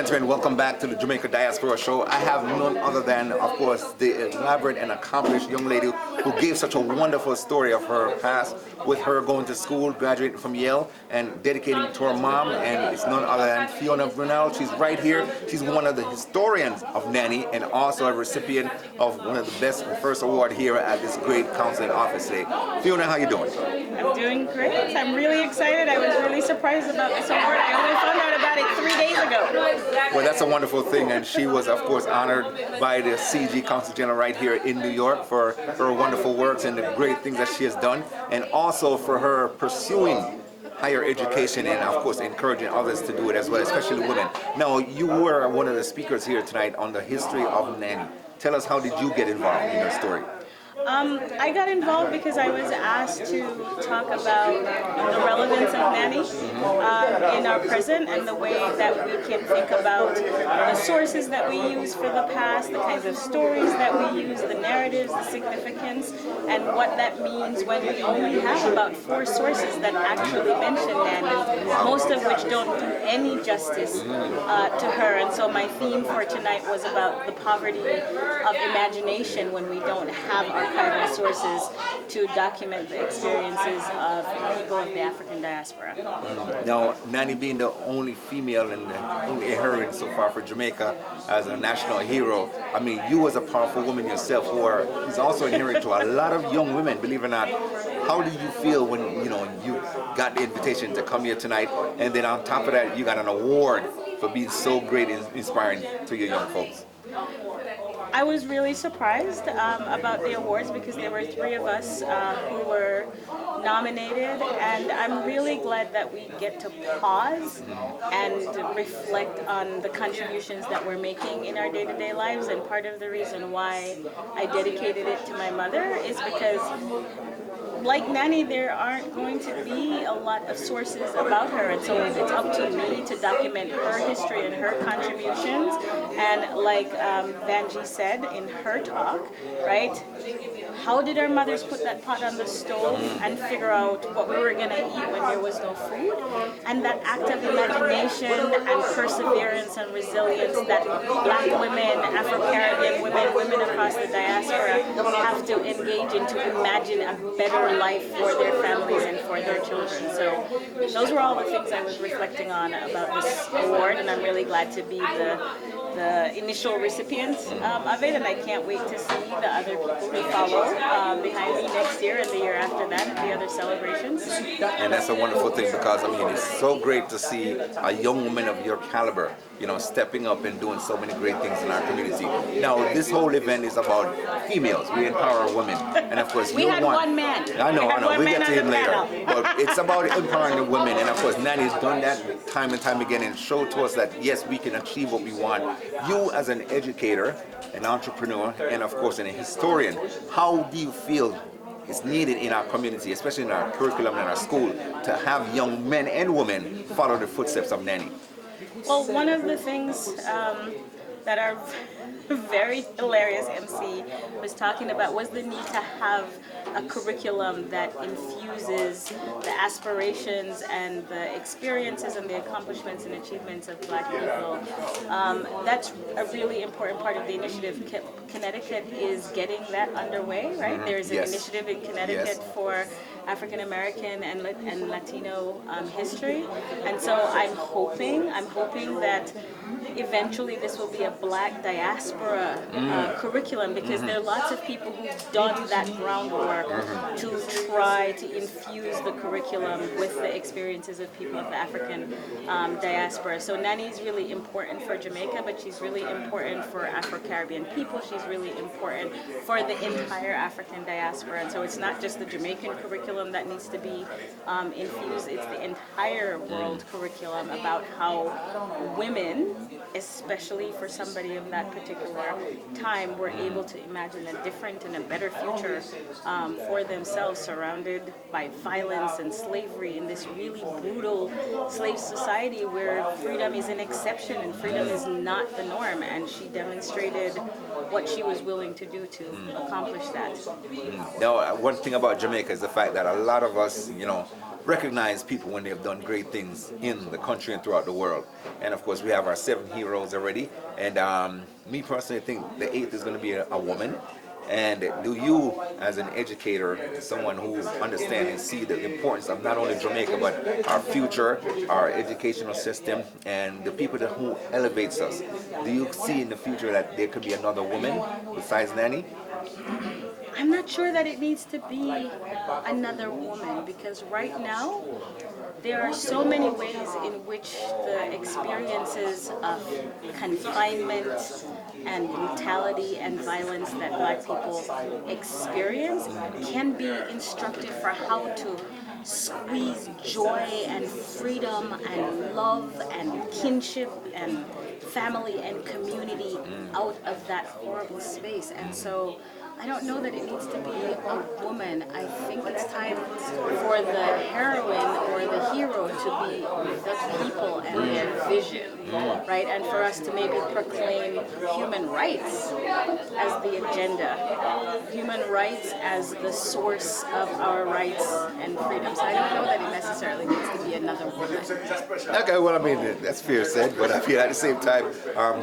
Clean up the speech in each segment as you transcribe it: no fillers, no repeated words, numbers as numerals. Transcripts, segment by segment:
gentlemen, welcome back to the Jamaica Diaspora Show. I have none other than, of course, the elaborate and accomplished young lady who gave such a wonderful story of her past, with her going to school, graduating from Yale, and dedicating it to her mom, and it's none other than Fiona Vernal. She's right here. She's one of the historians of Nanny, and also a recipient of one of the best first award here at this great consulate office today. Fiona, how you doing? I'm doing great. I'm really excited. I was really surprised about this award. I only found out about it 3 days ago. Well, that's a wonderful thing, and she was, of course, honored by the CG Consul General right here in New York for her wonderful works and the great things that she has done, and also for her pursuing higher education and, of course, encouraging others to do it as well, especially women. Now, you were one of the speakers here tonight on the history of Nanny. Tell us, how did you get involved in her story? I got involved because I was asked to talk about the relevance of Nanny in our present and the way that we can think about the sources that we use for the past, the kinds of stories that we use, the narratives, the significance, and what that means when we only have about 4 sources that actually mention Nanny, most of which don't do any justice to her. And so my theme for tonight was about the poverty of imagination when we don't have archival sources to document the experiences of people of the African diaspora. Now, Nanny being the only female and the only heroine so far for Jamaica as a national hero, I mean, you as a powerful woman yourself who is also inherent to a lot of young women, believe it or not. How did you feel when you got the invitation to come here tonight, and then on top of that you got an award for being so great and inspiring to your young folks? I was really surprised about the awards because there were 3 of us who were nominated, and I'm really glad that we get to pause and reflect on the contributions that we're making in our day-to-day lives. And part of the reason why I dedicated it to my mother is because, like Nanny, there aren't going to be a lot of sources about her, and so it's up to me to document her history and her contributions. And like Vanji said in her talk, right, how did our mothers put that pot on the stove and figure out what we were going to eat when there was no food? And that act of imagination and perseverance and resilience that Black women, Afro-Caribbean women, women across the diaspora have to engage in to imagine a better life for their families and for their children. So those were all the things I was reflecting on about this award, and I'm really glad to be the initial recipient of it, and I can't wait to see the other people who follow behind me next year and the year after that and the other celebrations. And that's a wonderful thing, because I mean, it's so great to see a young woman of your caliber, stepping up and doing so many great things in our community. Now, this whole event is about females. We empower women, and of course, we had one man. I know. We get to him later. But it's about empowering the women, and of course, Nanny's done that time and time again and showed to us that yes, we can achieve what we want. You, as an educator, an entrepreneur, and of course, an historian, how do you feel is needed in our community, especially in our curriculum and our school, to have young men and women follow the footsteps of Nanny? Well, one of the things that our very hilarious MC was talking about was the need to have a curriculum that infuses the aspirations and the experiences and the accomplishments and achievements of Black people. That's a really important part of the initiative. Connecticut is getting that underway, right? There's an initiative in Connecticut for African American and Latino history, and so I'm hoping that eventually this will be a Black diaspora curriculum, because there are lots of people who've done that groundwork to try to infuse the curriculum with the experiences of people of the African diaspora. So Nanny is really important for Jamaica, but she's really important for Afro-Caribbean people. She's really important for the entire African diaspora, and so it's not just the Jamaican curriculum that needs to be infused, it's the entire world curriculum about how women, especially for somebody of that particular time, were able to imagine a different and a better future for themselves, surrounded by violence and slavery in this really brutal slave society where freedom is an exception and freedom is not the norm, and she demonstrated what she was willing to do to accomplish that. Now, one thing about Jamaica is the fact that a lot of us, recognize people when they have done great things in the country and throughout the world. And of course, we have our 7 heroes already. And me personally, think the 8th is going to be a woman. And do you, as an educator, someone who understands and see the importance of not only Jamaica, but our future, our educational system, and the people who elevates us, do you see in the future that there could be another woman besides Nanny? I'm not sure that it needs to be another woman, because right now there are so many ways in which the experiences of confinement and brutality and violence that Black people experience can be instructive for how to squeeze joy and freedom and love and kinship and family and community out of that horrible space. And so I don't know that it needs to be a woman. I think it's time for the heroine or the hero to be the people and their vision, right? And for us to maybe proclaim human rights as the agenda, human rights as the source of our rights and freedoms. I don't know that it necessarily needs to be another woman. Okay, well, I mean, that's fair said, but I feel at the same time,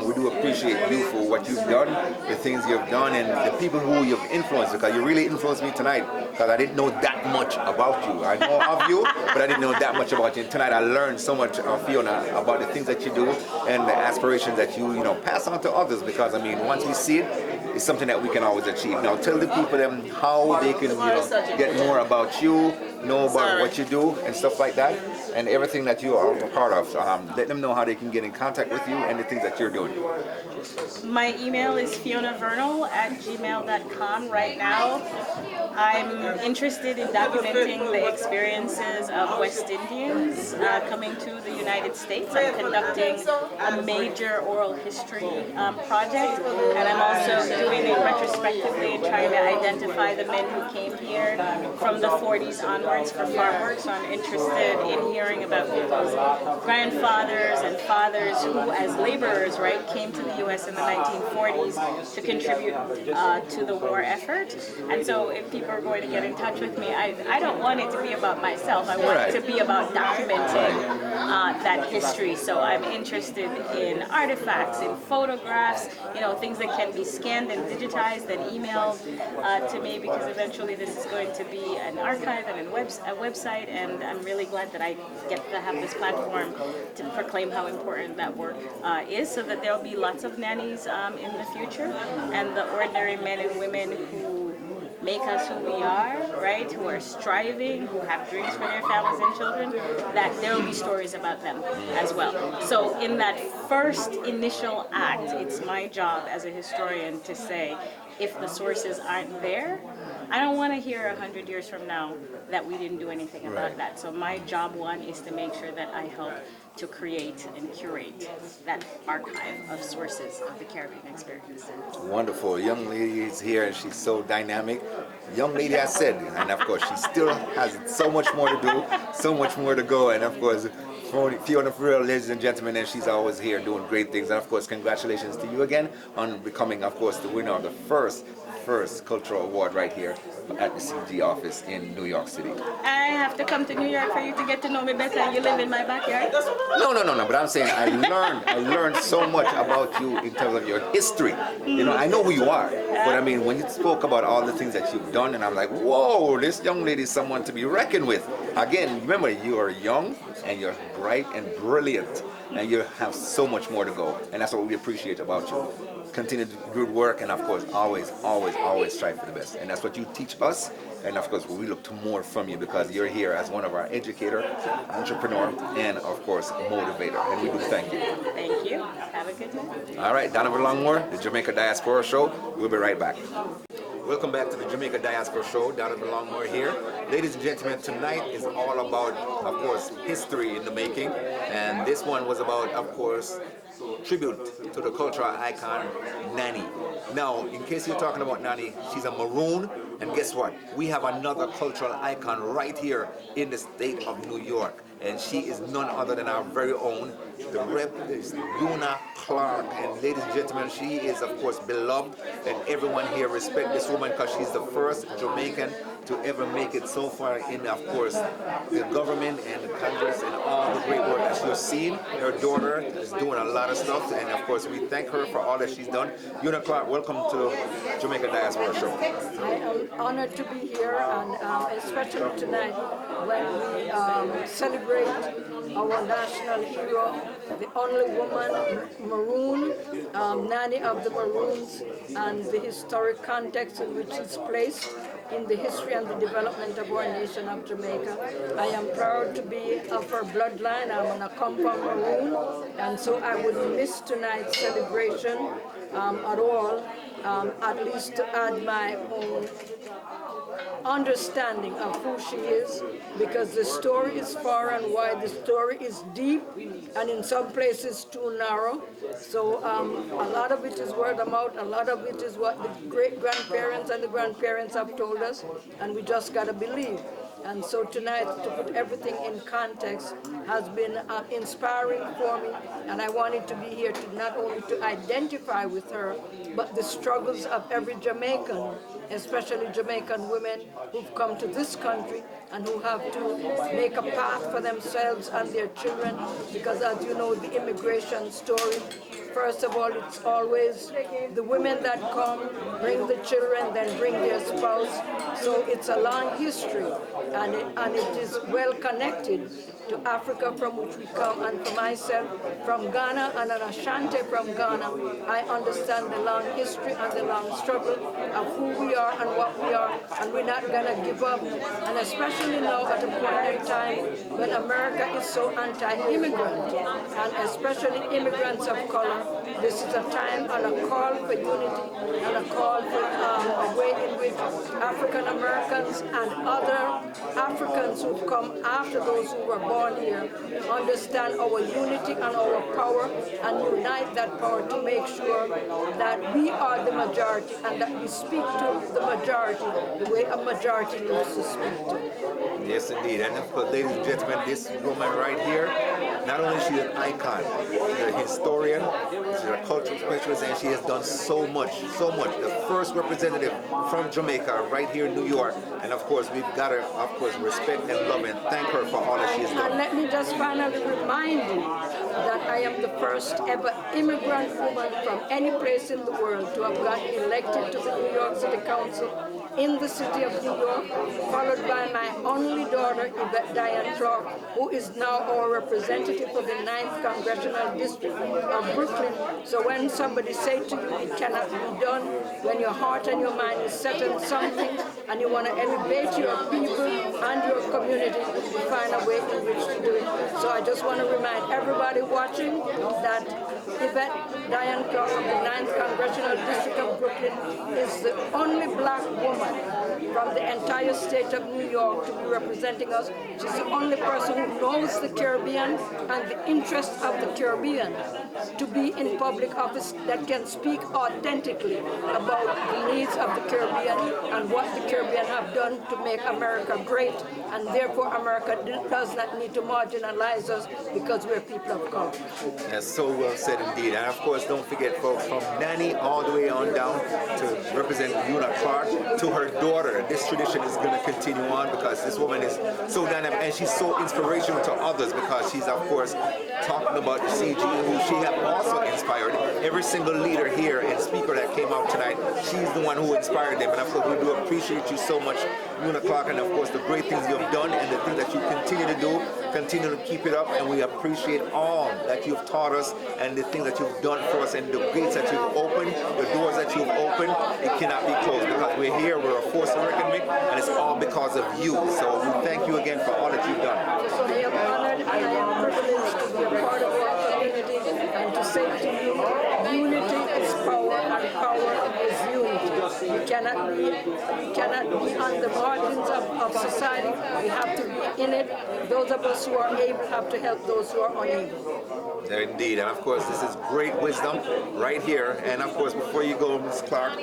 we do appreciate you for what you've done, the things you've done, and the people who you've influenced, because you really influenced me tonight, because I didn't know that much about you. I know of you, but I didn't know that much about you. And tonight I learned so much, Fiona, about the things that you do and the aspirations that you pass on to others, because, I mean, once we see it, it's something that we can always achieve. Now, tell the people them how they can get more about you, know about what you do and stuff like that, and everything that you are a part of. Let them know how they can get in contact with you and the things that you're doing. My email is fionavernal@gmail.com. Right now, I'm interested in documenting the experiences of West Indians coming to the United States. I'm conducting a major oral history project, and I'm also doing it retrospectively and trying to identify the men who came here from the 40s onwards for farm work. So I'm interested in hearing about people's grandfathers and fathers who, as laborers, right, came to the U.S. in the 1940s to contribute to the war effort. And so if people are going to get in touch with me, I don't want it to be about myself. I want it to be about documenting that history. So I'm interested in artifacts, in photographs, things that can be scanned and digitized and emailed to me, because eventually this is going to be an archive and a website, and I'm really glad that I get to have this platform to proclaim how important that work is, so that there'll be lots of nannies in the future, and the ordinary men and women who make us who we are, right, who are striving, who have dreams for their families and children, that there will be stories about them as well. So in that first initial act, it's my job as a historian to say, if the sources aren't there, I don't want to hear 100 years from now that we didn't do anything about that. So my job one is to make sure that I help to create and curate that archive of sources of the Caribbean experience. Wonderful. Young lady is here and she's so dynamic. Young lady, I said, and of course she still has so much more to do, so much more to go, and of course Fiona, for real, ladies and gentlemen, and she's always here doing great things. And of course, congratulations to you again on becoming, of course, the winner of the first cultural award right here at the CG office in New York City. I have to come to New York for you to get to know me better, and you live in my backyard. No, but I'm saying I learned so much about you in terms of your history. I know who you are, but I mean, when you spoke about all the things that you've done, and I'm like, whoa, this young lady is someone to be reckoned with. Again, remember, you are young and you're bright and brilliant, and you have so much more to go, and that's what we appreciate about you. Continue to do good work, and of course, always strive for the best. And that's what you teach us, and of course, we look to more from you, because you're here as one of our educator, entrepreneur, and of course, motivator. And we do thank you. Thank you. Have a good day. All right, Donovan Longmore, the Jamaica Diaspora Show. We'll be right back. Welcome back to the Jamaica Diaspora Show. Donovan Longmore here. Ladies and gentlemen, tonight is all about, of course, history in the making. And this one was about, of course, tribute to the cultural icon, Nanny. Now, in case you're talking about Nanny, she's a Maroon. And guess what? We have another cultural icon right here in the state of New York. And she is none other than our very own, the Rep is Fiona Clarke. And ladies and gentlemen, she is of course beloved, and everyone here respect this woman because she's the first Jamaican to ever make it so far in, of course, the government and the Congress and all the great work that you've seen. Her daughter is doing a lot of stuff, and of course we thank her for all that she's done. Fiona Clarke, welcome to Jamaica Diaspora Show. I am honored to be here, and especially tonight when we celebrate our national hero, the only woman, Maroon, Nanny of the Maroons, and the historic context in which she's placed in the history and the development of our nation of Jamaica. I am proud to be of her bloodline. I'm a compound Maroon, and so I would miss tonight's celebration at all, at least to add my own understanding of who she is, because the story is far and wide, the story is deep, and in some places too narrow. So a lot of it is word of mouth, a lot of it is what the great-grandparents and the grandparents have told us, and we just got to believe. And so tonight, to put everything in context, has been inspiring for me, and I wanted to be here to not only to identify with her, but the struggles of every Jamaican, especially Jamaican women who've come to this country and who have to make a path for themselves and their children, because as you know, the immigration story, first of all, it's always the women that come, bring the children, then bring their spouse. So it's a long history, and it is well connected to Africa, from which we come, and for myself, from Ghana and an Ashanti from Ghana, I understand the long history and the long struggle of who we are and what we are, and we're not gonna give up. And especially now at a point in time when America is so anti-immigrant, and especially immigrants of color, this is a time and a call for unity and a call for a way in which African Americans and other Africans who've come after those who were born here understand our unity and our power, and unite that power to make sure that we are the majority and that we speak to the majority the way a majority needs to speak to. Yes, indeed. And of course, ladies and gentlemen, this woman right here, not only is she an icon, she's a historian, she's a cultural specialist, and she has done so much, so much. The first representative from Jamaica right here in New York. And of course, we've got to, of course, respect and love and thank her for all that she has done. And let me just finally remind you that I am the first ever immigrant woman from any place in the world to have gotten elected to the New York City Council in the city of New York, followed by my only daughter, Yvette Diane Clarke, who is now our representative for the 9th Congressional District of Brooklyn. So when somebody say to you it cannot be done, when your heart and your mind is set on something and you want to elevate your people and your community, you find a way in which to do it. So I just want to remind everybody watching that Yvette Diane Clarke of the 9th Congressional District of Brooklyn is the only black woman from the entire state of New York to be representing us. She's the only person who knows the Caribbean and the interests of the Caribbean to be in public office, that can speak authentically about the needs of the Caribbean and what the Caribbean have done to make America great, and therefore America does not need to marginalize us because we're people of color. Yes, so well said indeed. And of course, don't forget, folks, from Nanny all the way on down to represent Fiona Clarke to her daughter. This tradition is going to continue on because this woman is so dynamic and she's so inspirational to others, because she's, of course, talking about the CG, who she has also inspired. Every single leader here and speaker that came out tonight, she's the one who inspired them. And of course, we do appreciate you so much, Fiona Clarke, and of course, the great things you've done and the things that you continue to do. Continue to keep it up, and we appreciate all that you've taught us and the things that you've done for us, and the gates that you've opened, the doors that you've opened. It cannot be closed because we're here, we're a force to reckon with, and it's all because of you. So we thank you again for all that you've done. So I am honored and I am privileged to be a part of our community and to say to you, unity is power and power is unity. We cannot be on the margins of society. We have to be in it. Those of us who are able have to help those who are unable. Indeed, and of course this is great wisdom right here. And of course, before you go, Ms. Clarke,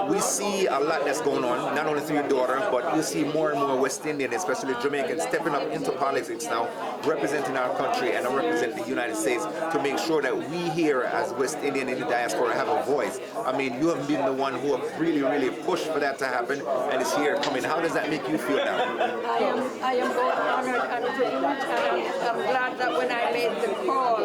we see a lot that's going on, not only through your daughter, but you see more and more West Indian, especially Jamaicans, stepping up into politics now, representing our country and representing the United States to make sure that we here as West Indian in the diaspora have a voice. I mean, you have been the one who have really, really pushed for that to happen, and it's here coming. How does that make you feel now? I am both honored and privileged, and I'm glad that when I made the call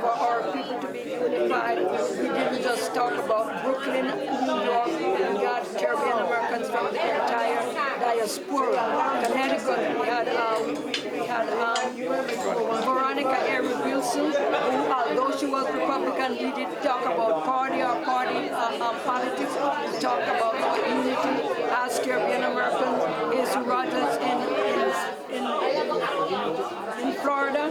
for our people to be unified, we didn't just talk about Brooklyn, New York, we got Caribbean Americans from the entire diaspora. Connecticut, we had Veronica Avery Wilson, who, although she was Republican, we didn't talk about party or party politics. We talked about unity as Caribbean Americans. Is Rogers in Florida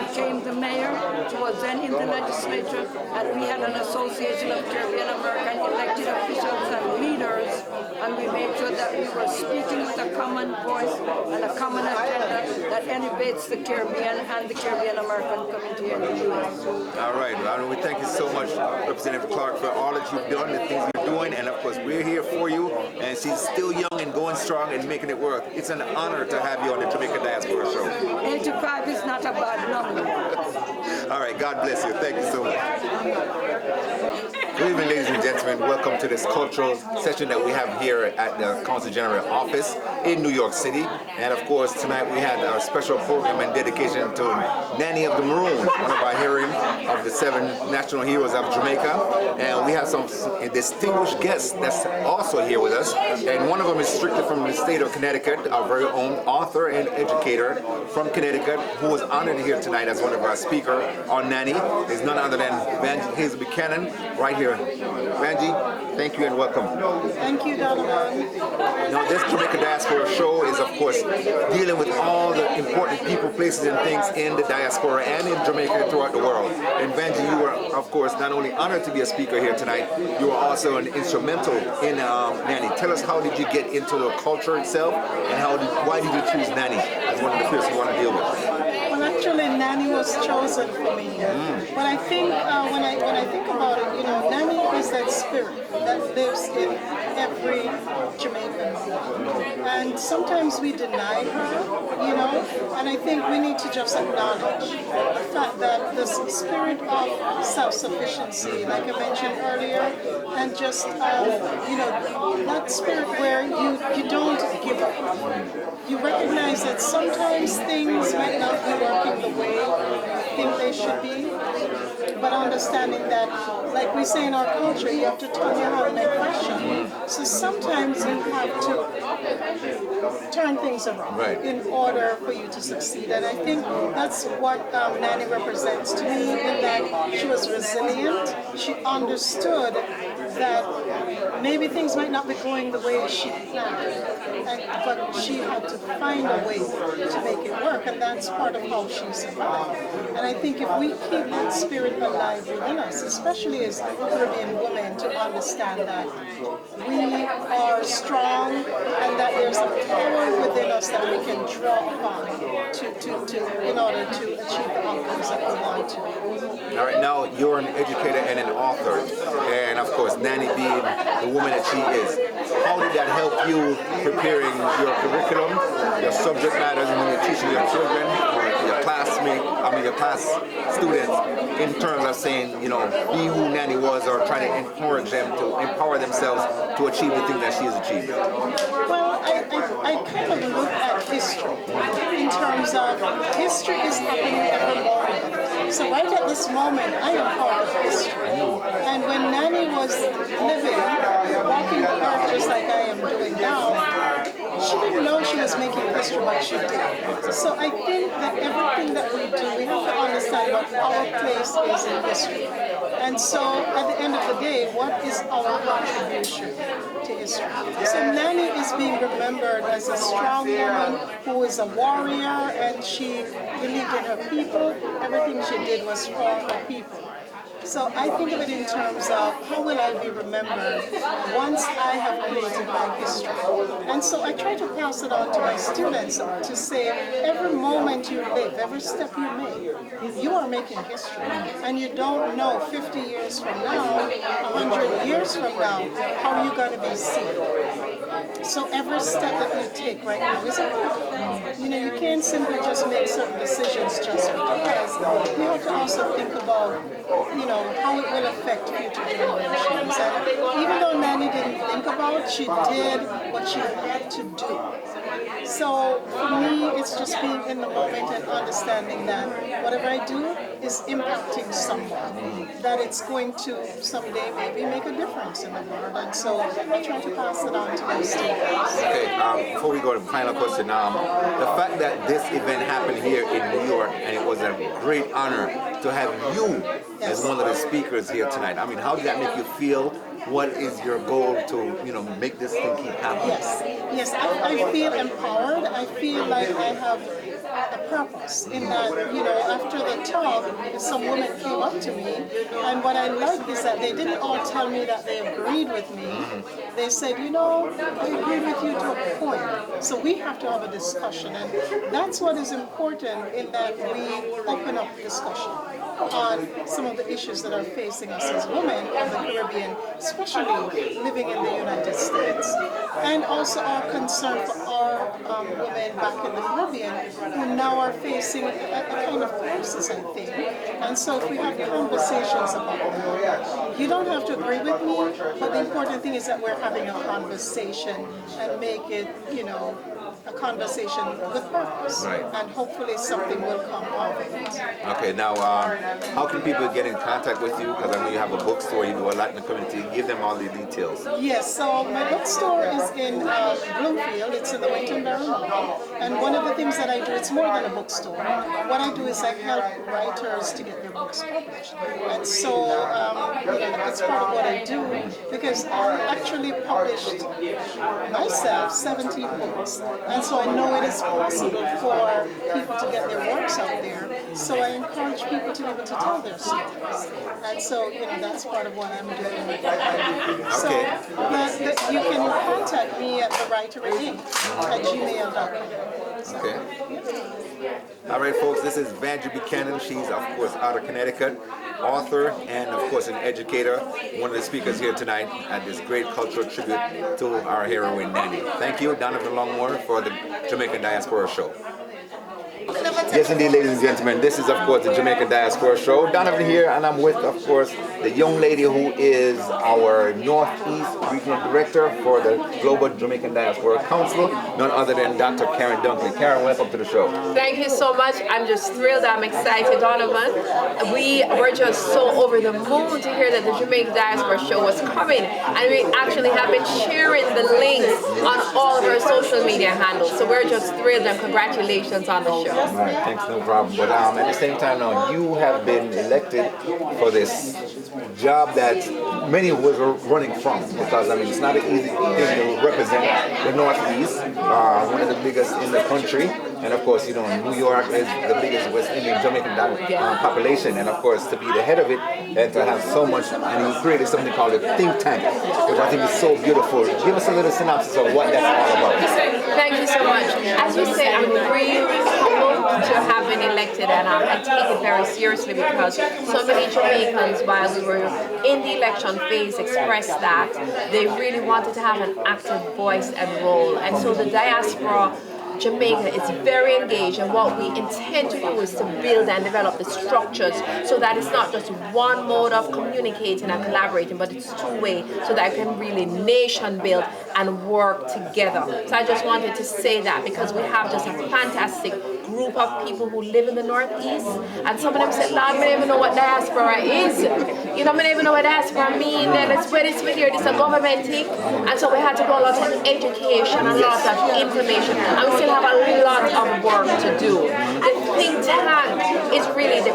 became the mayor. She was then in the legislature, and we had an association of Caribbean American elected officials and leaders, and we made sure that we were speaking with a common voice and a common agenda that elevates the Caribbean and the Caribbean American community in the U.S. All right, well, we thank you so much, Representative Clarke, for all that you've done, the things you're doing, and of course we're here for you, and she's still young and going strong and making it work. It's an honor to have you on the Jamaica Diaspora Show. 85 is not a bad number. All right, God bless you. Thank you so much. Good evening, ladies and gentlemen. Welcome to this cultural session that we have here at the Consul General office in New York City. And of course, tonight we had our special program and dedication to Nanny of the Maroons, one of our heroes of the 7 national heroes of Jamaica. And we have some distinguished guests that's also here with us. And one of them is strictly from the state of Connecticut, our very own author and educator from Connecticut, who was honored here tonight as one of our speakers on Nanny. Is none other than Hazle Buchanan, right here. Vanji, thank you and welcome. Thank you, Donovan. Now, this Jamaica Diaspora Show is, of course, dealing with all the important people, places, and things in the diaspora and in Jamaica throughout the world. And Vanji, you were, of course, not only honored to be a speaker here tonight, you were also an instrumental in Nanny. Tell us, how did you get into the culture itself, and why did you choose Nanny as one of the first you want to deal with? Well, actually, Nanny was chosen for me. But I think when I think about it, you know, Nanny is that spirit that lives in every Jamaican. And sometimes we deny her, you know, and I think we need to just acknowledge the fact that this spirit of self-sufficiency, like I mentioned earlier, and just, you know, that spirit where you don't give up. You recognize that sometimes things might not be working the way you think they should be, but understanding that, like we say in our culture, you have to turn your hand like fashion. So sometimes you have to turn things around in order for you to succeed. And I think that's what Nanny represents to me, in that she was resilient. She understood that maybe things might not be going the way she planned, but she had to find a way to make it work, and that's part of how she survived. And I think if we keep that spirit alive within us, especially as Caribbean women, to understand that we are strong and that there's a power within us that we can draw upon in order to achieve the outcomes that we want to. All right, now you're an educator and an author, and of course, Nanny being the woman that she is. How did that help you preparing your curriculum, your subject matters when you're teaching your children, or your your class students, in terms of saying, you know, be who Nanny was, or trying to encourage them to empower themselves to achieve the thing that she has achieved? Well, I kind of look at history in terms of history is happening every moment. So right at this moment, I am part of history. And when Nanny was living, walking the earth just like I am doing now, she didn't know she was making history, but she did. So I think that everything that we do, we have to understand what our place is in history. And so at the end of the day, what is our contribution to history? So Nanny is being remembered as a strong woman who is a warrior, and she believed in her people. Everything she did was for her people. So I think of it in terms of how will I be remembered once I have created my history. And so I try to pass it on to my students to say every moment you live, every step you make, you are making history. And you don't know 50 years from now, 100 years from now, how you're going to be seen. So every step that you take right now is important. You know, you can't simply just make certain decisions just because. You have to also think about, you know, how it will affect future generations. And even though Nanny didn't think about it, she did what she had to do. So for me, it's just being in the moment and understanding that whatever I do is impacting someone, that it's going to someday maybe make a difference in the world. And so I try to pass it on to my students. Okay, before we go to the final question, the fact that this event happened here in New York, and it was a great honor to have you as one of the speakers here tonight. I mean, how did that make you feel? What is your goal to, make this thing keep happening? Yes, I feel empowered. I feel like I have a purpose in that, after the talk, some women came up to me, and what I like is that they didn't all tell me that they agreed with me. They said, I agree with you to a point. So we have to have a discussion, and that's what is important in that we open up discussion on some of the issues that are facing us as women in the Caribbean, especially living in the United States, and also our concern for our women back in the Caribbean who now are facing a kind of crisis, I think. And so if we have conversations about that, you don't have to agree with me, but the important thing is that we're having a conversation and make it, a conversation with purpose. Right. And hopefully something will come out of it. Okay, now how can people get in contact with you? Because I know you have a bookstore, you do a lot in the community. Give them all the details. Yes, so my bookstore is in Bloomfield. It's in the Wayton Vernal. And one of the things that I do, it's more than a bookstore. What I do is I help writers to get their books published. And so that's part of what I do, because I actually published myself 17 books. And so I know it is possible for people to get their works out there. So I encourage people to be able to tell their stories. And so, that's part of what I'm doing. So you can contact me at thewriterin@gmail.com. Okay. All right, folks, this is Vanagella Buchanan. She's, of course, out of Connecticut, author, and, of course, an educator. One of the speakers here tonight at this great cultural tribute to our heroine, Nanny. Thank you, Donovan Longmore, for the Jamaican Diaspora Show. Yes, indeed, ladies and gentlemen, this is, of course, the Jamaican Diaspora Show. Donovan here, and I'm with, of course, the young lady who is our Northeast Regional Director for the Global Jamaican Diaspora Council, none other than Dr. Karen Dunkley. Karen, welcome to the show. Thank you so much. I'm just thrilled. I'm excited, Donovan. We were just so over the moon to hear that the Jamaican Diaspora Show was coming, and we actually have been sharing the links on all of our social media handles. So we're just thrilled, and congratulations on the show. All right, thanks, no problem. But at the same time now, you have been elected for this job that many were running from, because it's not an easy thing to represent the Northeast, one of the biggest in the country, and of course, New York is the biggest West Indian Jamaican population, and of course, to be the head of it and to have so much, and you created something called a think tank, which I think is so beautiful. Give us a little synopsis of what that's all about. Thank you so much. As you say, I'm really humbled to have been elected, and I take it very seriously, because so many Jamaicans, while we were in the election phase, expressed that they really wanted to have an active voice and role. And so the diaspora Jamaica is very engaged, and what we intend to do is to build and develop the structures so that it's not just one mode of communicating and collaborating, but it's two-way, so that it can really nation build and work together. So I just wanted to say that, because we have just a fantastic group of people who live in the Northeast, and some of them said, Lord, I don't even know what diaspora is. I don't even know what diaspora means. Then it's where it's here, it's a government thing. And so we had to do a lot of education, a lot of information, and we still have a lot of work to do. The think tank is really the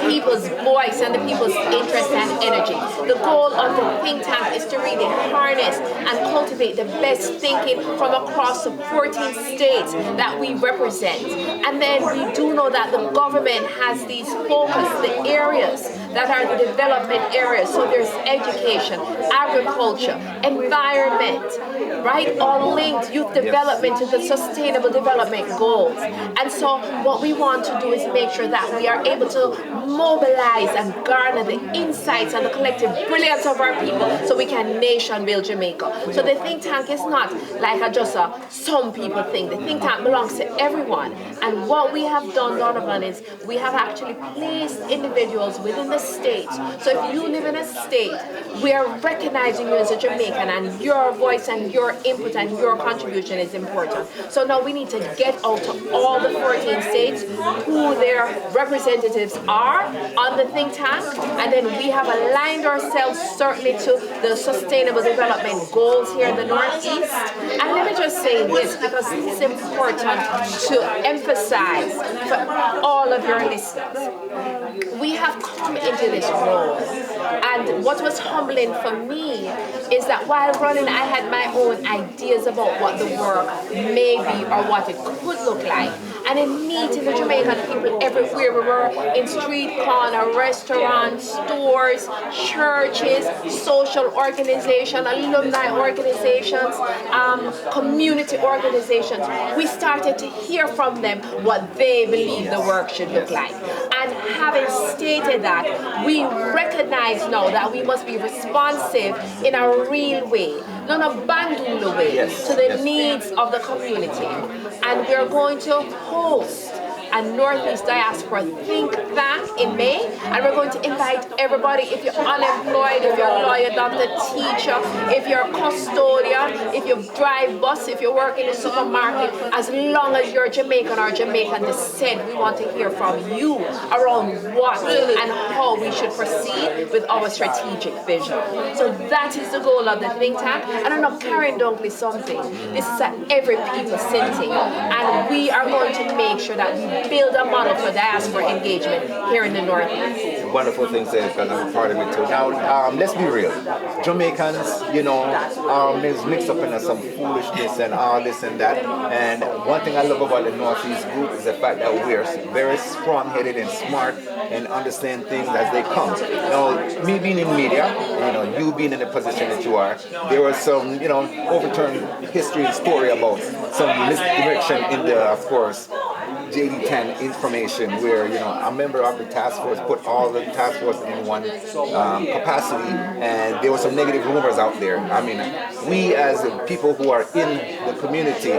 people's voice and the people's interest and energy. The goal of the think tank is to really harness and cultivate the best thinking from across the 14 states that we represent. And then we do know that the government has these focus, the areas that are the development areas. So there's education, agriculture, environment, right? All linked, youth development to the sustainable development goals. And so what we want want to do is make sure that we are able to mobilize and garner the insights and the collective brilliance of our people so we can nation build Jamaica. So the think tank is not like just a some people thing. The think tank belongs to everyone. And what we have done, Donovan, is we have actually placed individuals within the state. So if you live in a state, we are recognizing you as a Jamaican, and your voice and your input and your contribution is important. So now we need to get out to all the 14 states who their representatives are on the think tank, and then we have aligned ourselves certainly to the Sustainable Development Goals here in the Northeast. And let me just say this, because it's important to emphasize for all of your listeners. We have come into this role, and what was humbling for me is that while running, I had my own ideas about what the work may be or what it could look like. And in meeting the Jamaican people everywhere, we were in street corner, restaurants, stores, churches, social organizations, alumni organizations, community organizations. We started to hear from them what they believe the work should look like. And having stated that, we recognize now that we must be responsive in a real way, not a bandula way, to the needs of the community. And we're going to host a Northeast Diaspora Think Tank in May, and we're going to invite everybody. If you're unemployed, if you're a lawyer, doctor, teacher, if you're a custodian, if you drive bus, if you work in a supermarket, as long as you're Jamaican or Jamaican descent, we want to hear from you around what and how we should proceed with our strategic vision. So that is the goal of the think tank, and I'm not carrying donkly something. This is an every people sitting, and we are going to make sure that we build a model for diaspora engagement here in the Northeast. Wonderful thing said, because I'm part of it too. Now, let's be real. Jamaicans, is mixed up in some foolishness and all this and that. And one thing I love about the Northeast group is the fact that we're very strong-headed and smart and understand things as they come. Now, me being in media, you being in the position that you are, there was some, overturned history and story about some misdirection in the, of course, JD10 information where, a member of the task force put all the task force in one capacity, and there were some negative rumors out there. I mean, we as people who are in the community,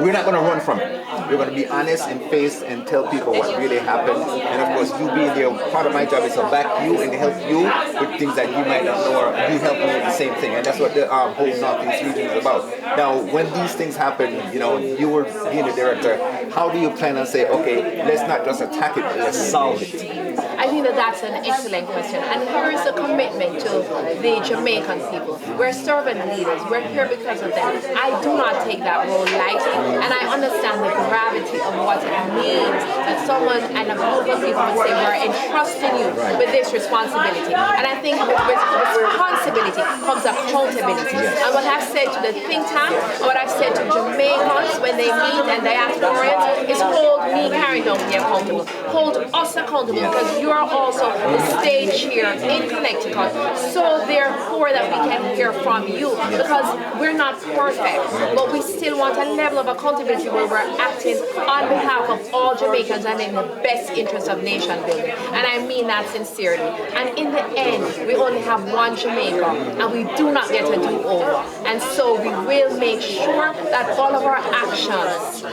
we're not going to run from it. We're going to be honest and face and tell people what really happened. And of course, you being there, part of my job is to back you and help you with things that you might not know, or you help me with the same thing. And that's what the whole Northeast region is about. Now, when these things happen, you were being the director, how do you plan on say, okay, let's not just attack it, but let's solve it? I think that's an excellent question. And here is the commitment to the Jamaican people. We're servant leaders. We're here because of them. I do not take that role lightly, and I understand the gravity of what it means that someone and a group of people would say, we're entrusting you with this responsibility. And I think with responsibility comes accountability. And what I've said to the think tank, and what I've said to Jamaicans when they meet and diasporans is hold me, Carrie, don't be accountable. Hold us accountable, because you are also the stage here in Connecticut. So therefore that we can hear from you, because we're not perfect, but we still want a level of accountability where we're acting on behalf of all Jamaicans and in the best interest of nation building. And I mean that sincerely. And in the end, we only have one Jamaica, and we do not get a do-over. And so we will make sure that all of our actions,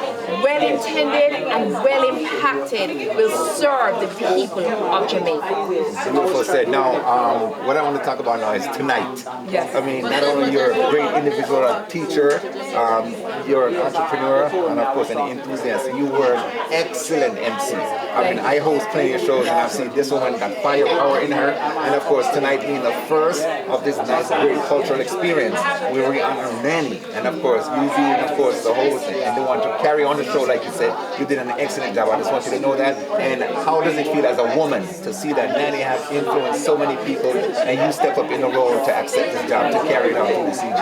well intended and well impacted, will serve the people of Jamaica. Beautiful said. Now, what I want to talk about now is tonight. Yes. I mean, not only you're a great individual, a teacher, you're an entrepreneur, and of course an enthusiast. You were an excellent MC. I mean, I host plenty of shows, and I've seen this woman got firepower in her. And of course, tonight being the first of this nice, great cultural experience, we honor Nanny. And of course, you being, of course, the host and the one to carry on the show, like you said, you did an excellent job. I just want you to know that. And how does it feel as a woman to see that Nanny has influenced so many people, and you step up in the role to accept this job, to carry it out to the CG?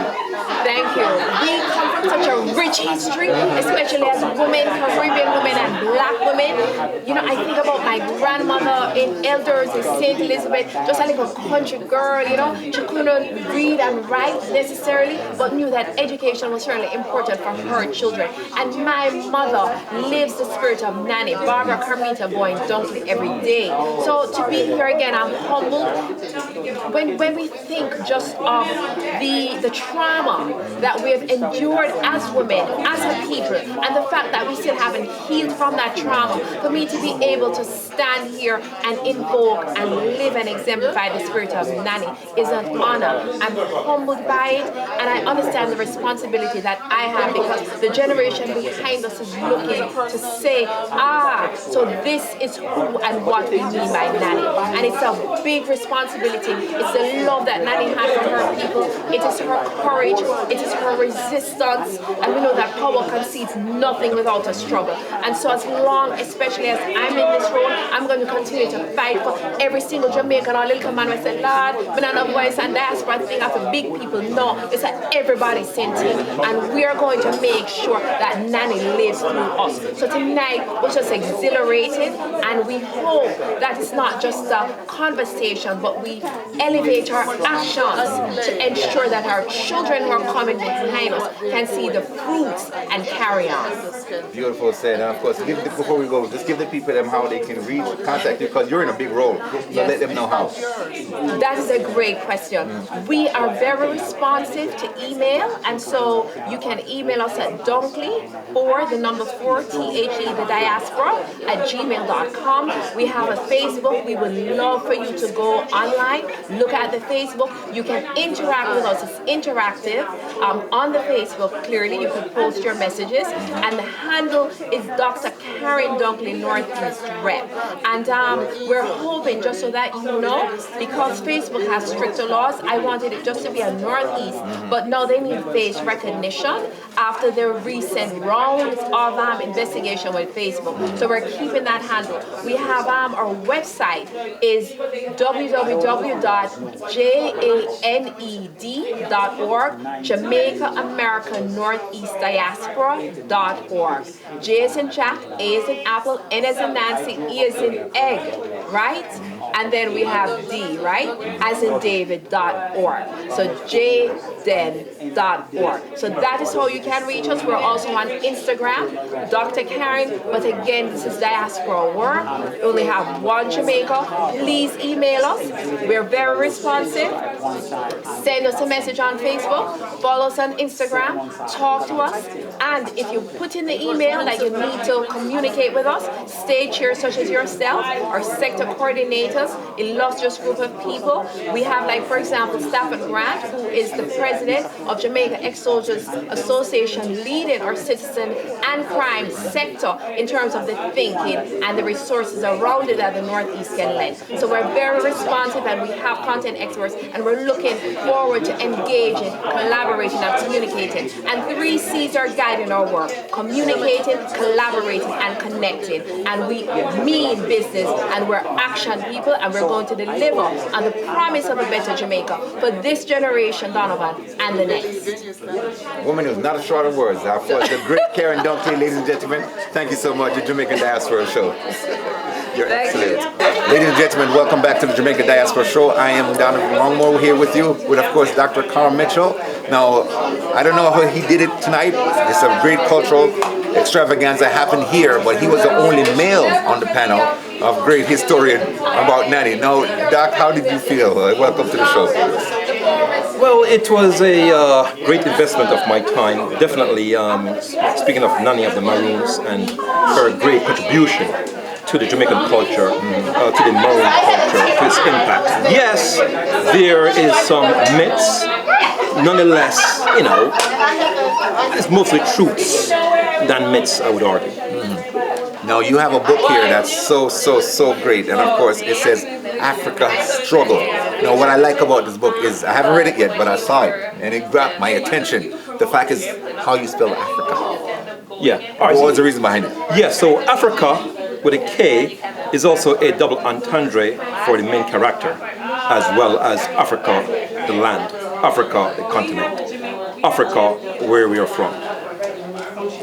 Thank you. We come from such a rich history, especially as women, Caribbean women and Black women, I think about my grandmother in Elders in St. Elizabeth, just a little country girl, she couldn't read and write necessarily, but knew that education was certainly important for her children. And my mother lives the spirit of Nanny, Barbara Carmita Boyne Dunkley, every day. So to be here again, I'm humbled. When we think just of the trauma that we have endured as women, as a people, and the fact that we still haven't healed from that trauma, for me to be able to stand here and invoke and live and exemplify the spirit of Nanny is an honor. I'm humbled by it, and I understand the responsibility that I have, because the generation behind us is looking to say, so this is who and what we mean by Nanny. And it's a big responsibility. It's the love that Nanny had for her people. It is her courage. It is her resistance. And we know that power concedes nothing without a struggle. And so as long, especially as I'm in this role, I'm going to continue to fight for every single Jamaican or little man who say, Lord, when I know voice and diaspora thing of the big people. No, it's that everybody's sentient. And we are going to make sure that Nanny lives through us. So tonight was just exhilarated, and we hope that it's not just a conversation, but we elevate our actions to ensure that our children who are coming behind us can see the fruits and carry on. Beautiful said. And of course, before we go, just give the people them how they can reach, contact you, because you're in a big role. So let them know how. That is a great question. We are very responsive to email, and so you can email us at Dunkley or the number 4 THE the diaspora at gmail.com. We have a Facebook. We would love for you to go online, look at the Facebook. You can interact with us. It's interactive. On the Facebook, clearly, you can post your messages, and the handle is Dr. Karen Dunkley Northeast Rep. And we're hoping, just so that you know, because Facebook has stricter laws, I wanted it just to be a Northeast, but now they need face recognition after the recent rounds of investigation with Facebook. So we're keeping that handle. We have our website is www.janed.org, Jamaica America Northeast Diaspora.org. J is in Jack, A is in Apple, N is in Nancy, E is in Egg, right? And then we have D, right? As in David.org. So jden.org. So that is how you can reach us. We're also on Instagram, Dr. Karen, but again, this is diaspora work. We only have one Jamaica. Please email us. We're very responsive. Send us a message on Facebook. Follow us on Instagram. Talk to us. And if you put in the email that you need to communicate with us, stage chairs such as yourself, our sector coordinators, illustrious group of people. We have, like, for example, Stafford Grant, who is the president of Jamaica Ex-Soldiers Association, leading our citizen and crime sector in terms of the thinking and the resources around it that the Northeast can lend. So we're very responsive, and we have content experts, and we're looking forward to engaging, collaborating, and communicating. And 3 C's are guiding our work: communicating, collaborating, and connecting. And we mean business, and we're action people, and we're going to deliver on the promise of a better Jamaica for this generation, Donovan, and the next. Woman who's not a short of words. Of course, the great Karen Dunkley, ladies and gentlemen. Thank you so much, the Jamaican Diaspora Show. You're excellent. Ladies and gentlemen, welcome back to the Jamaica Diaspora Show. I am Donovan Longmore here with you, with, of course, Dr. Karl Mitchell. Now, I don't know how he did it tonight. It's a great cultural extravaganza happened here, but he was the only male on the panel of great historian about Nanny. Now, Doc, how did you feel? Welcome to the show. Well, it was a great investment of my time. Definitely, speaking of Nanny of the Maroons and her great contribution to the Jamaican culture, to the Maroon culture, to its impact. Yes, there is some myths. Nonetheless, it's mostly truths than myths, I would argue. Now, you have a book here that's so great, and of course it says Africa Struggle. Now, what I like about this book is, I haven't read it yet, but I saw it, and it grabbed my attention. The fact is how you spell Africa. Yeah. All right, what was the reason behind it? Yeah, so Africa with a K is also a double entendre for the main character, as well as Africa, the land, Africa, the continent, Africa, where we are from.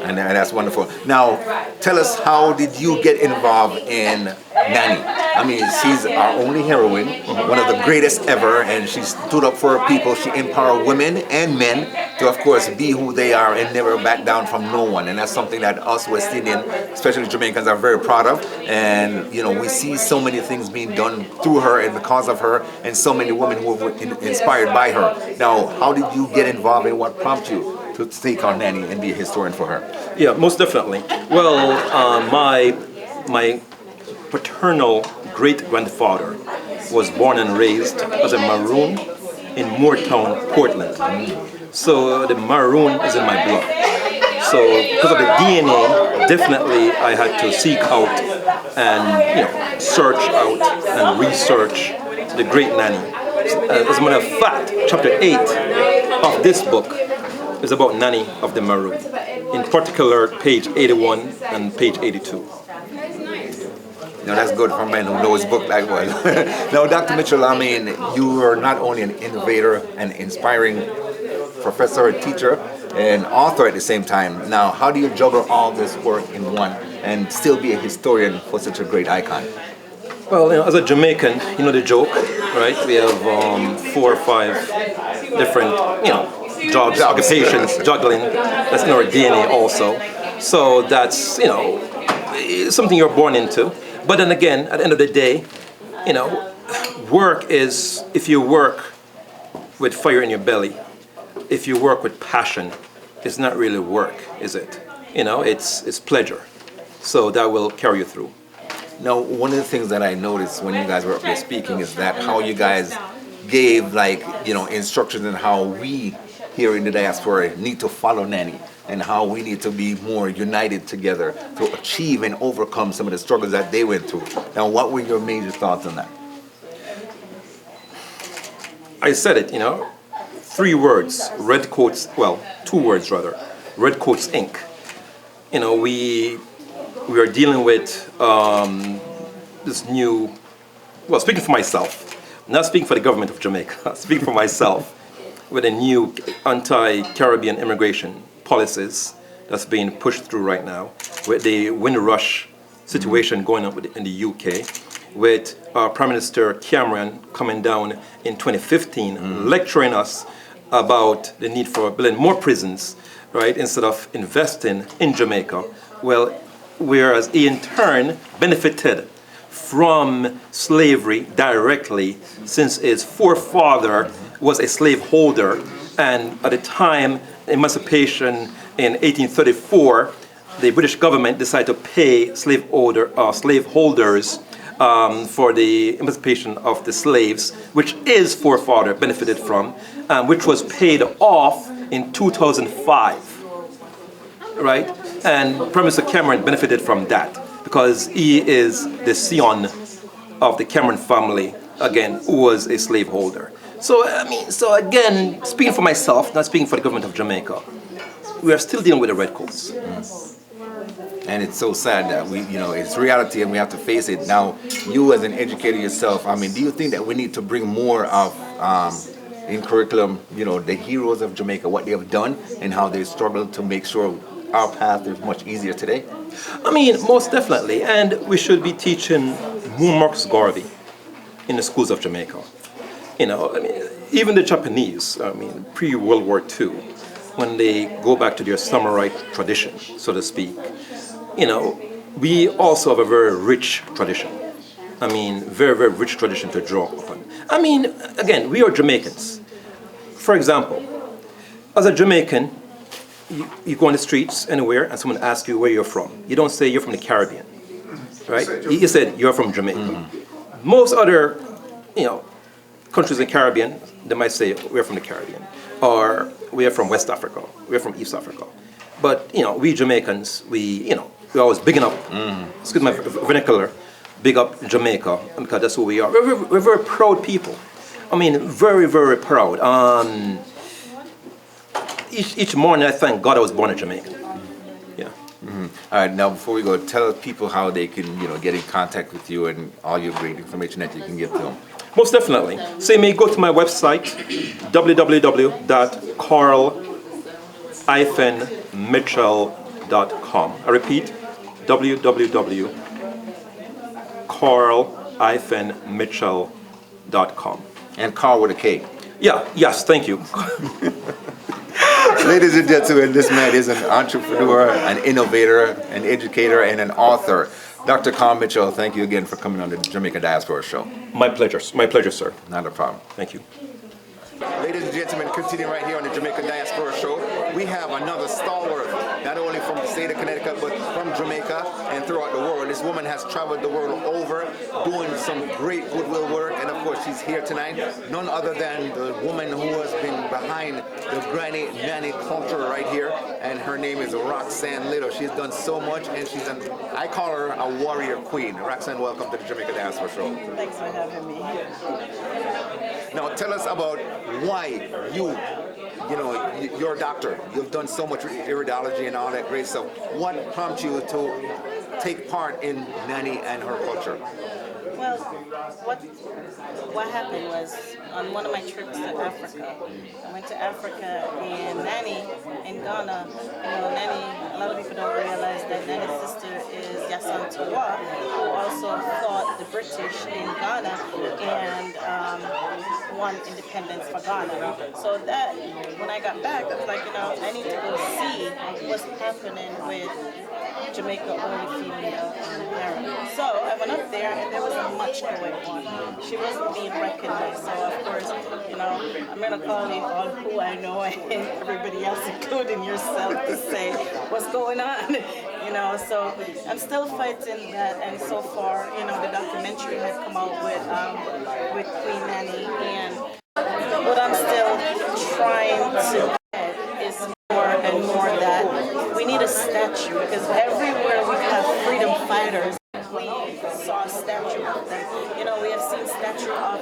And that's wonderful. Now, tell us, how did you get involved in Nanny? I mean, she's our only heroine, one of the greatest ever, and she stood up for her people. She empowered women and men to, of course, be who they are and never back down from no one. And that's something that us West Indian, especially Jamaicans, are very proud of. And, you know, we see so many things being done through her and because of her, and so many women who were inspired by her. Now, how did you get involved and what prompted you to take on Nanny and be a historian for her? Yeah, most definitely. Well, my paternal great-grandfather was born and raised as a Maroon in Moortown, Portland. So the Maroon is in my blood. So because of the DNA, definitely I had to seek out and search out and research the great Nanny. As a matter of fact, chapter 8 of this book is about Nanny of the Maroon. In particular, page 81 and page 82. Now that's good for men who know his book that well. Now, Dr. Mitchell, I mean, you are not only an innovator and inspiring professor, teacher, and author at the same time. Now, how do you juggle all this work in one and still be a historian for such a great icon? Well, as a Jamaican, you know the joke, right? We have 4 or 5 different, jobs, occupations, juggling. That's in our DNA also. So that's, something you're born into. But then again, at the end of the day, work is, if you work with fire in your belly, if you work with passion, it's not really work, is it? It's pleasure. So that will carry you through. Now, one of the things that I noticed when you guys were up there speaking is that how you guys gave, instructions on how we here in the diaspora need to follow Nanny and how we need to be more united together to achieve and overcome some of the struggles that they went through. Now, what were your major thoughts on that? I said it, 3 words, red coats, 2 words rather, red coats Inc. We are dealing with this new, speaking for myself, not speaking for the government of Jamaica, speaking for myself, with a new anti-Caribbean immigration policies that's being pushed through right now, with the Windrush situation going on in the UK, with Prime Minister Cameron coming down in 2015, lecturing us about the need for building more prisons, right, instead of investing in Jamaica. Well, whereas he in turn benefited from slavery directly, since his forefather was a slaveholder, and at the time emancipation in 1834, the British government decided to pay slaveholders for the emancipation of the slaves, which his forefather benefited from, which was paid off in 2005, right? And Prime Minister Cameron benefited from that because he is the scion of the Cameron family, again, who was a slaveholder. So again, speaking for myself, not speaking for the government of Jamaica, we are still dealing with the redcoats. And it's so sad that it's reality and we have to face it. Now, you as an educator yourself, do you think that we need to bring more of, in curriculum, the heroes of Jamaica, what they have done and how they struggled to make sure our path is much easier today? Most definitely. And we should be teaching more Marcus Garvey in the schools of Jamaica. Even the Japanese, pre-World War II, when they go back to their samurai tradition, so to speak, we also have a very rich tradition. Very, very rich tradition to draw upon. Again, we are Jamaicans. For example, as a Jamaican, you go on the streets anywhere and someone asks you where you're from. You don't say you're from the Caribbean, right? You said you're from Jamaica. Mm-hmm. Most other, countries in the Caribbean, they might say we're from the Caribbean, or we are from West Africa, we're from East Africa. But we Jamaicans, we always bigging up. Excuse my vernacular, big up Jamaica because that's who we are. We're very proud people. Very, very proud. Each morning I thank God I was born a Jamaican. Yeah. Mm-hmm. All right. Now, before we go, tell people how they can get in contact with you and all your great information that you can give to them. Most definitely. So you may go to my website, www.karl-mitchell.com. www.carl-mitchell.com. I repeat, www.carl-mitchell.com. And Karl with a K. Yes, thank you. Ladies and gentlemen, this man is an entrepreneur, an innovator, an educator, and an author. Dr. Karl Mitchell, thank you again for coming on the Jamaica Diaspora Show. My pleasure, sir. Not a problem. Thank you. Ladies and gentlemen, continuing right here on the Jamaica Diaspora Show, we have another stalwart, not only from the state of Connecticut, but from Jamaica and throughout the world. This woman has traveled the world over, doing some great goodwill work, and of course she's here tonight. None other than the woman who has been behind the granny nanny culture right here, and her name is Roxanne Little. She's done so much, and I call her a warrior queen. Roxanne, welcome to the Jamaica Diaspora Show. Thanks for having me. Now tell us about why you're a doctor. You've done so much iridology and all that great stuff. What prompted you to take part in Nanny and her culture? Well, what happened was on one of my trips to Africa, I went to Africa and Nanny in Ghana. Nanny, a lot of people don't realize that Nanny's sister is Yasantua, who also fought the British in Ghana and won independence for Ghana. So that, when I got back, I was like, I need to go see what's happening with Jamaica only female parent. So I went up there and there wasn't much going on. She wasn't being recognized. So of course, I'm gonna call in all who I know and everybody else, including yourself, to say what's going on. So I'm still fighting that, and so far, the documentary has come out with Queen Nanny, and what I'm still trying to get is more and more that we need a statue, because everywhere we have freedom fighters, we saw a statue of them. We have seen statue of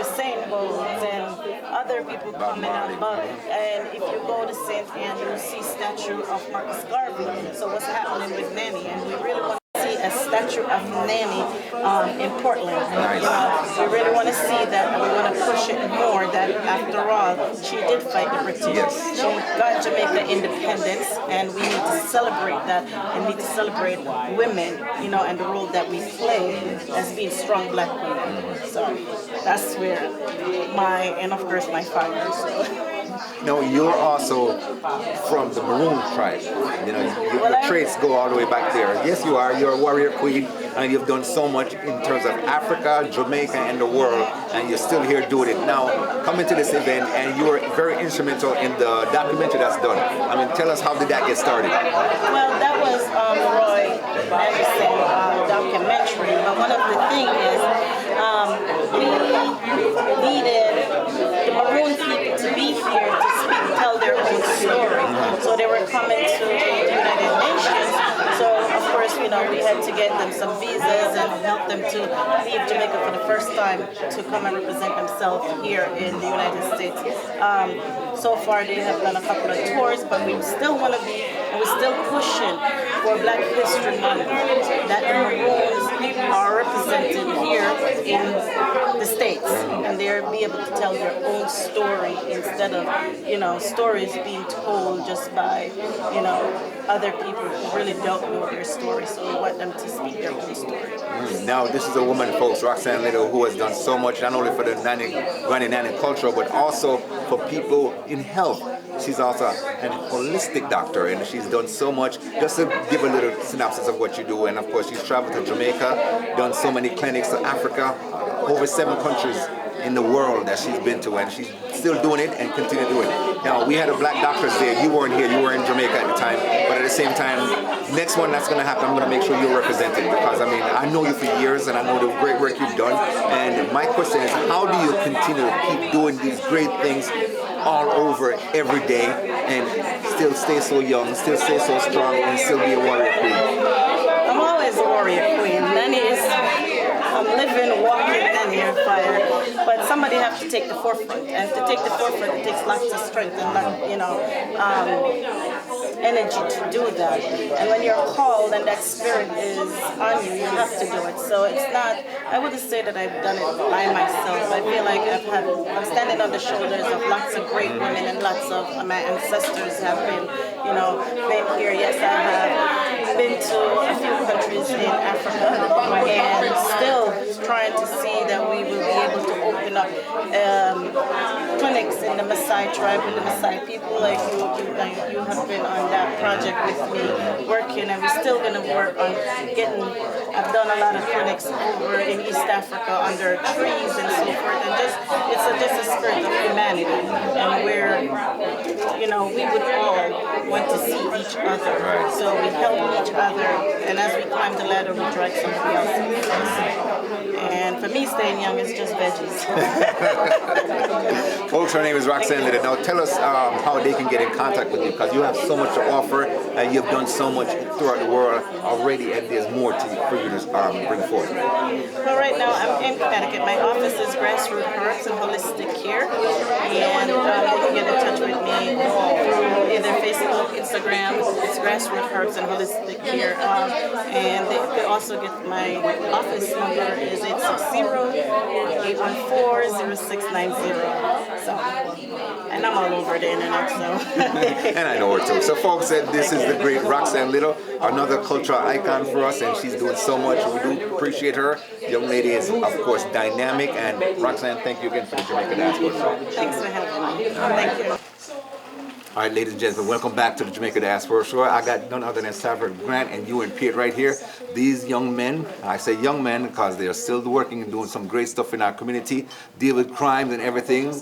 Usain Bolt and other people coming above. And if you go to St. Anne, you see statue of Marcus Garvey. So what's happening with Nanny? And we really want to see a statue of Nanny in Portland. We really want to see that, and we want to push it more, that after all, she did fight the British. Yes. She got Jamaica independence, and we need to celebrate that, and need to celebrate women, and the role that we play as being strong black women. So that's where and of course my father. So. No, you're also from the Maroons tribe. Your traits go all the way back there. Yes, you are. You're a warrior queen, and you've done so much in terms of Africa, Jamaica, and the world, and you're still here doing it. Now, coming to this event, and you were very instrumental in the documentary that's done. Tell us, how did that get started? Well, that was Roy Anderson documentary, but one of the things is we needed the Maroon people to be here to tell their own story. So they were coming to the United Nations. So of course, we had to get them some visas and help them to leave Jamaica for the first time to come and represent themselves here in the United States. So far, they have done a couple of tours, but we still want to be, and we're still pushing for Black History Month, that the Maroons are represented here in the States, and they'll be able to tell their own story instead of, stories being told just by, other people who really don't know their story. So we want them to speak their own story. Now, this is a woman, folks, Roxanne Little, who has done so much, not only for the granny nanny culture, but also for people in health. She's also a holistic doctor, and she's done so much. Just to give a little synopsis of what you do, and of course, she's traveled to Jamaica, done so many clinics to Africa, over 7 countries in the world that she's been to, and she's still doing it and continue doing it. Now, we had a black doctors there. You weren't here. You were in Jamaica at the time, but at the same time, next one that's going to happen, I'm going to make sure you're represented, because I know you for years, and I know the great work you've done. And my question is, how do you continue to keep doing these great things all over every day and still stay so young, still stay so strong, and still be a warrior queen? I'm always a warrior queen. Nanny is a living, walking Nanny on fire. But somebody has to take the forefront, and to take the forefront, it takes lots of strength and energy to do that. And when you're called and that spirit is on you, you have to do it. So it's not, I wouldn't say that I've done it by myself. I feel like I'm standing on the shoulders of lots of great women, and lots of my ancestors have been, been here. Yes, I have been to a few countries in Africa, and still trying to see that we will be able to open up clinics in the Maasai tribe, with the Maasai people. Like you have been on that project with me working, and we're still going to work on getting. I've done a lot of clinics over in East Africa under trees and so forth, and it's just a spirit of humanity, and where we would all want to see each other. Right. So we help each other, and as we climb the ladder, we drag somebody else. And for me, staying young is just veggies. Folks, her name is Roxanne Liddell. Now tell us how they can get in contact with you, because you have so much to offer, and you've done so much throughout the world already, and there's more for you to bring forth. Well, right now I'm in Connecticut. My office is Grassroots Herbs and Holistic Care, and they can get in touch with me through either Facebook, Instagram. It's Grassroots Herbs and Holistic Care, and they could also get my office number is 860-814-0690. So, and I'm all over the internet, so. And I know her too. So folks, this is the great Roxanne Liddell, another cultural icon for us, and she's doing so much. We do appreciate her. The young lady is, of course, dynamic. And Roxanne, thank you again for the Jamaica Diaspora Show. Thanks for having me. Thank you. All right, ladies and gentlemen, welcome back to the Jamaica Diaspora Show. I got none other than Stafford Grant and you and Pete right here. These young men, I say young men because they are still working and doing some great stuff in our community, deal with crimes and everything.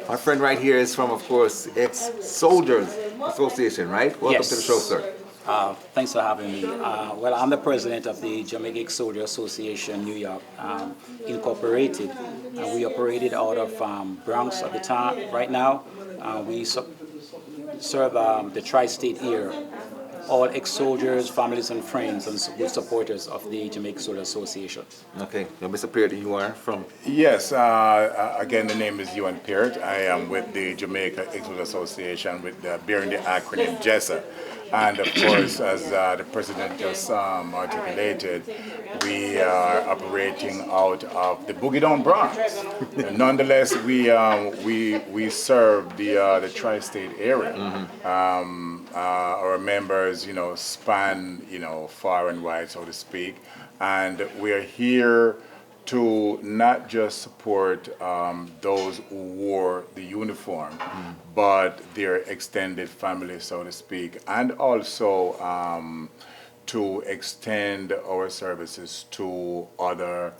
My friend right here is from, of course, Ex-Soldiers Association, right? Welcome to the show, sir. Thanks for having me. Well, I'm the president of the Jamaica Ex-Soldier Association, New York, Incorporated. We operated out of Bronx at the time. Right now, we serve the tri-state area. All ex-soldiers, families and friends, and good supporters of the Jamaica Soldier Association. Okay, now Mr. Peart, you are from? Yes, again, the name is Ewan Peart. I am with the Jamaica Ex-Soldier Association, bearing the acronym JESA. And of course, as the president just articulated, we are operating out of the Boogie Down Bronx. Nonetheless, we serve the tri-state area. Mm-hmm. Our members, span, far and wide, so to speak, and we're here to not just support those who wore the uniform, but their extended family, so to speak, and also to extend our services to other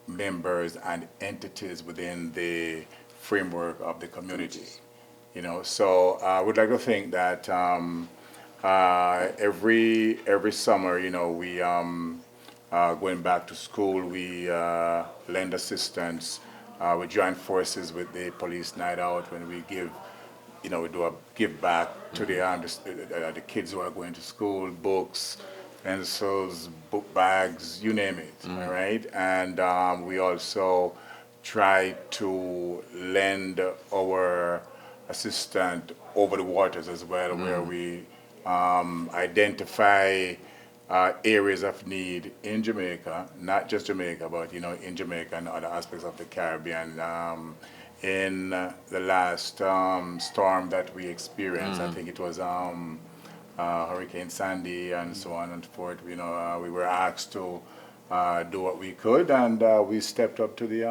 members and entities within the framework of the community. So I would like to think that every summer, we going back to school, we lend assistance. We join forces with the police night out when we give, we do a give back to the kids who are going to school, books, pencils, book bags, you name it, all right? And we also try to lend our assistance over the waters as well, where we identify areas of need in Jamaica, not just Jamaica, but in Jamaica and other aspects of the Caribbean. In the last storm that we experienced, I think it was Hurricane Sandy and so on and so forth. We were asked to do what we could, and we stepped up to the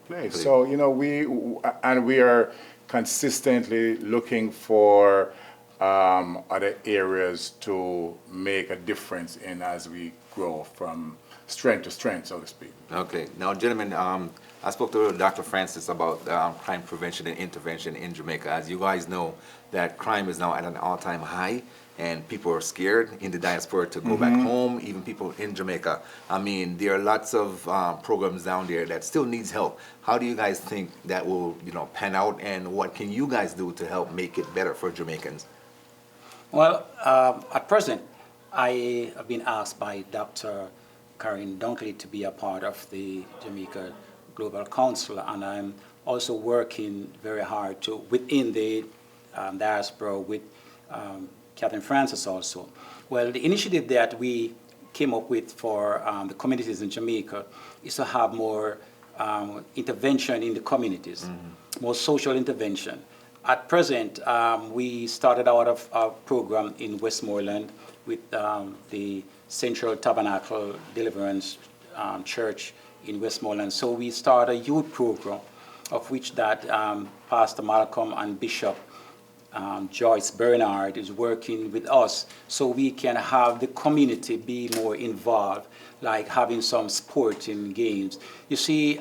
plate. So we are consistently looking for other areas to make a difference in as we grow from strength to strength, so to speak. Okay. Now, gentlemen, I spoke to Dr. Francis about crime prevention and intervention in Jamaica. As you guys know, that crime is now at an all-time high, and people are scared in the diaspora to go back home, even people in Jamaica. I mean, there are lots of programs down there that still needs help. How do you guys think that will, pan out, and what can you guys do to help make it better for Jamaicans? Well, at present, I have been asked by Dr. Karen Dunkley to be a part of the Jamaica Global Council, and I'm also working very hard within the diaspora with Catherine Francis also. Well, the initiative that we came up with for the communities in Jamaica is to have more intervention in the communities, more social intervention. At present, we started out of a program in Westmoreland with the Central Tabernacle Deliverance Church in Westmoreland. So we started a youth program of which that Pastor Malcolm and Bishop Joyce Bernard is working with us so we can have the community be more involved, like having some sporting games. You see,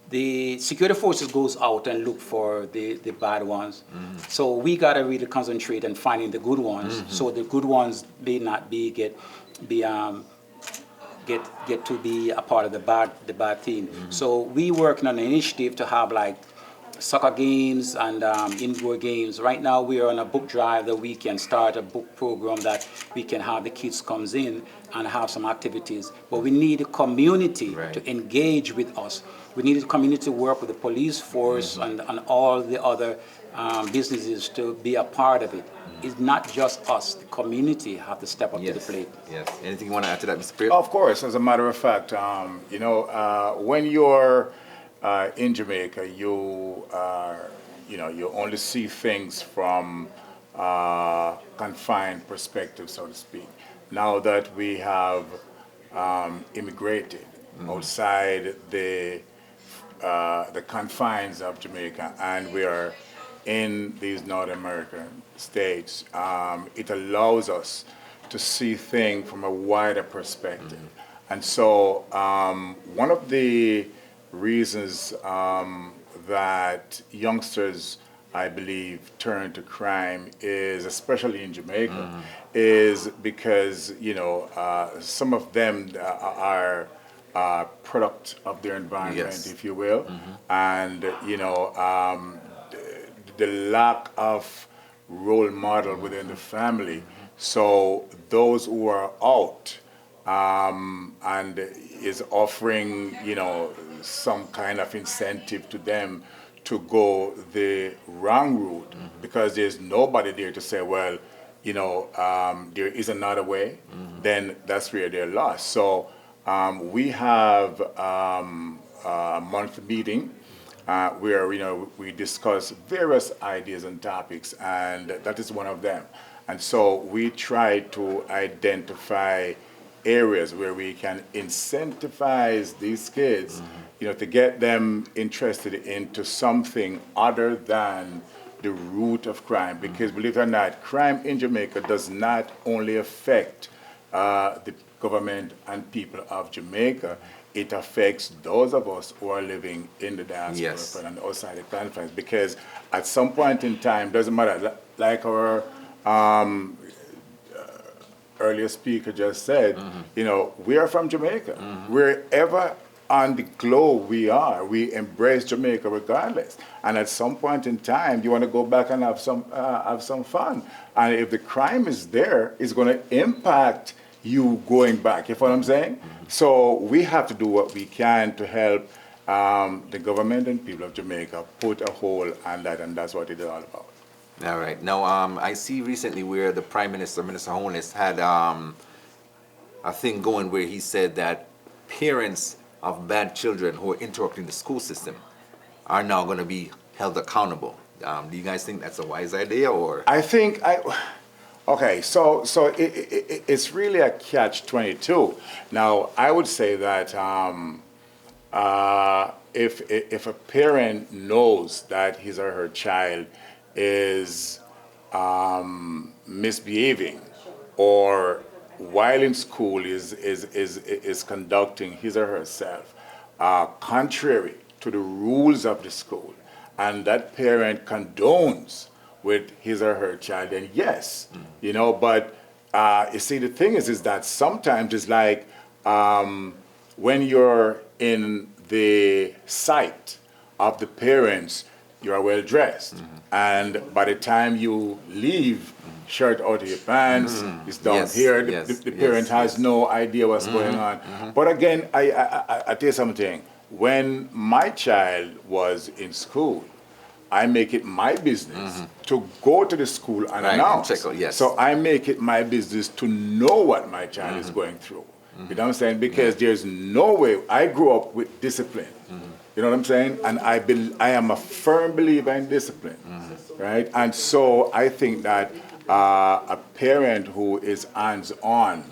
the security forces goes out and look for the bad ones. So we gotta really concentrate on finding the good ones. So the good ones may not get to be a part of the bad team. So we working on an initiative to have like soccer games and indoor games. Right now we are on a book drive that we can start a book program that we can have the kids comes in and have some activities. But we need a community to engage with us. We need a community to work with the police force and all the other businesses to be a part of it. It's not just us. The community have to step up to the plate. Yes. Anything you want to add to that, Mr. Pierce? Of course, as a matter of fact, when you're in Jamaica, you only see things from confined perspective, so to speak. Now that we have immigrated outside the confines of Jamaica, and we are in these North American states, it allows us to see things from a wider perspective. And so one of the reasons that youngsters, I believe, turn to crime is, especially in Jamaica, is because, some of them are product of their environment, if you will, and, the lack of role model within the family. So those who are out and is offering, some kind of incentive to them to go the wrong route because there's nobody there to say, well, there is another way, then that's where they're lost. So we have a monthly meeting where we discuss various ideas and topics, and that is one of them. And so we try to identify areas where we can incentivize these kids, to get them interested into something other than the root of crime. Because believe it or not, crime in Jamaica does not only affect the government and people of Jamaica, it affects those of us who are living in the diaspora and outside the confines. Because at some point in time, doesn't matter, like our earlier speaker just said, we are from Jamaica. Wherever on the globe we are, we embrace Jamaica regardless. And at some point in time, you want to go back and have some fun. And if the crime is there, it's going to impact you going back. You know what I'm saying? So we have to do what we can to help the government and people of Jamaica put a hold on that, and that's what it is all about. All right. Now, I see recently where the Prime Minister, Minister Holness, had a thing going where he said that parents of bad children who are interrupting the school system are now going to be held accountable. Do you guys think that's a wise idea, or? I think okay. So it's really a catch-22. Now, I would say that if a parent knows that his or her child is misbehaving, or while in school is conducting his or herself contrary to the rules of the school, and that parent condones with his or her child, then yes, but you see, the thing is that sometimes it's like when you're in the sight of the parents, you are well dressed, and by the time you leave, shirt out of your pants, it's down here. The parent has no idea what's going on. But again, I tell you something. When my child was in school, I make it my business to go to the school and Right, announce. and check out, yes. So I make it my business to know what my child is going through. You know what I'm saying? Because there's no way. I grew up with discipline. You know what I'm saying? And I am a firm believer in discipline, right? And so I think that a parent who is hands-on,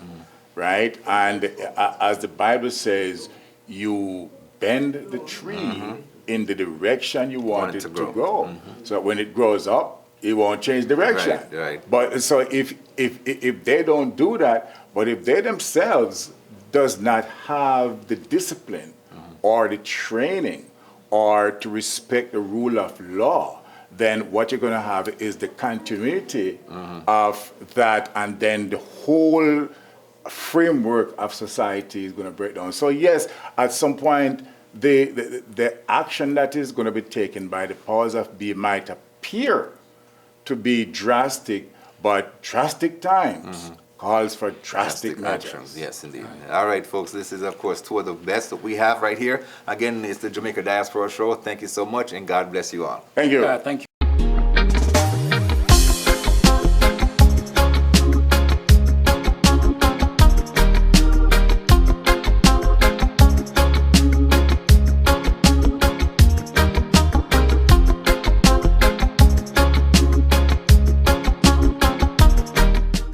right? And as the Bible says, you bend the tree in the direction you want it to grow. So when it grows up, it won't change direction. Right. But so if they don't do that, but if they themselves does not have the discipline or the training or to respect the rule of law, then what you're going to have is the continuity of that, and then the whole framework of society is going to break down. So yes, at some point, the action that is going to be taken by the powers of be might appear to be drastic, but drastic times calls for drastic measures. actions. Yes, indeed. All right, folks, this is, of course, two of the best that we have right here. Again, it's the Jamaica Diaspora Show. Thank you so much, and God bless you all. Thank you. Thank you.